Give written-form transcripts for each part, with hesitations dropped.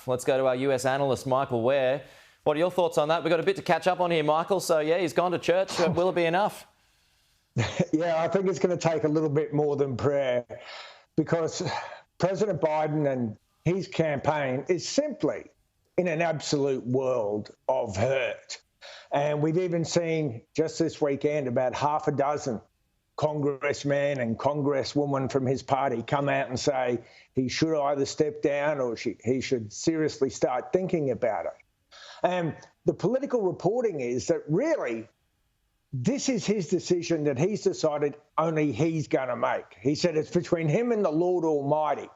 Let's go to our US analyst, Michael Ware. What are your thoughts on that? We've got a bit to catch up on here, Michael. So, yeah, he's gone to church. Will it be enough? Yeah, I think it's going to take a little bit more than prayer, because President Biden and his campaign is simply in an absolute world of hurt. And we've even seen just this weekend about half a dozen congressmen and congresswomen from his party come out and say he should either step down or he should seriously start thinking about it. And the political reporting is that really this is his decision that he's decided only he's going to make. He said it's between him and the Lord Almighty.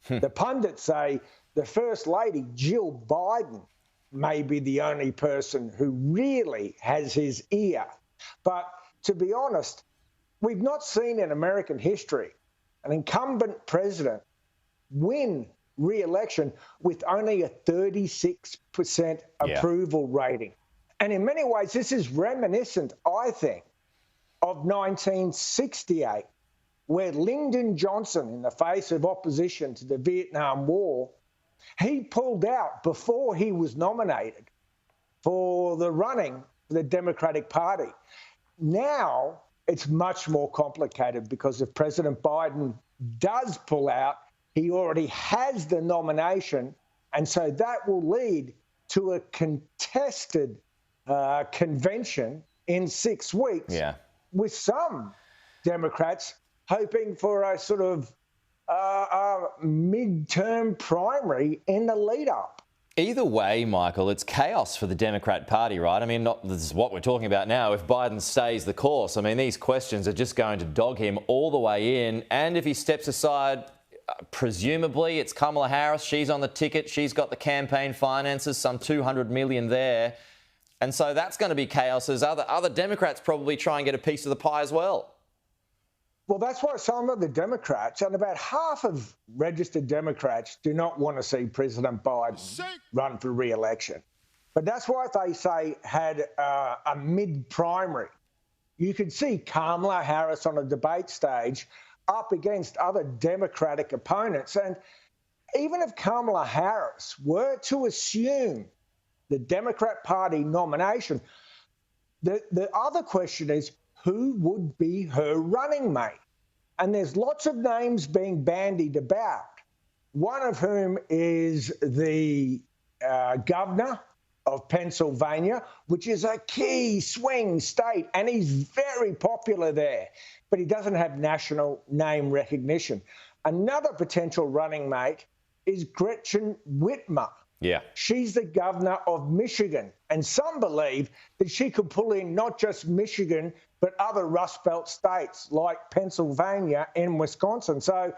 The pundits say the First Lady, Jill Biden, may be the only person who really has his ear. But to be honest, we've not seen in American history an incumbent president win re-election with only a 36% approval rating. And in many ways, this is reminiscent, I think, of 1968, where Lyndon Johnson, in the face of opposition to the Vietnam War, he pulled out before he was nominated for the running for the Democratic Party. Now it's much more complicated, because if President Biden does pull out, he already has the nomination. And so that will lead to a contested convention in 6 weeks, with some Democrats hoping for a sort of midterm primary in the lead up. Either way, Michael, it's chaos for the Democrat Party, right? I mean, this is what we're talking about now. If Biden stays the course, I mean, these questions are just going to dog him all the way in. And if he steps aside, presumably it's Kamala Harris. She's on the ticket. She's got the campaign finances, some $200 million there. And so that's going to be chaos as other Democrats probably try and get a piece of the pie as well. Well, that's why some of the Democrats, and about half of registered Democrats, do not want to see President Biden run for re-election. But that's why they say had a mid-primary. You could see Kamala Harris on a debate stage up against other Democratic opponents. And even if Kamala Harris were to assume the Democrat Party nomination, the other question is, who would be her running mate? And there's lots of names being bandied about, one of whom is the governor of Pennsylvania, which is a key swing state, and he's very popular there, but he doesn't have national name recognition. Another potential running mate is Gretchen Whitmer. Yeah. She's the governor of Michigan, and some believe that she could pull in not just Michigan, but other Rust Belt states like Pennsylvania and Wisconsin. So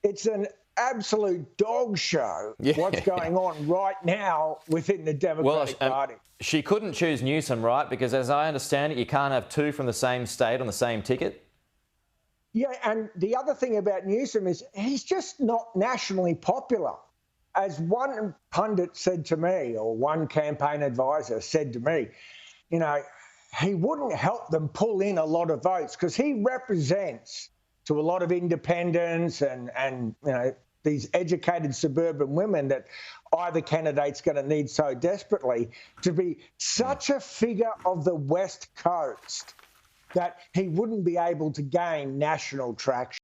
it's an absolute dog show what's going on right now within the Democratic Party. She couldn't choose Newsom, right? Because as I understand it, you can't have two from the same state on the same ticket. Yeah, and the other thing about Newsom is he's just not nationally popular. As one pundit said to me, or one campaign advisor said to me, you know, he wouldn't help them pull in a lot of votes because he represents to a lot of independents and you know, these educated suburban women that either candidate's going to need so desperately, to be such a figure of the West Coast that he wouldn't be able to gain national traction.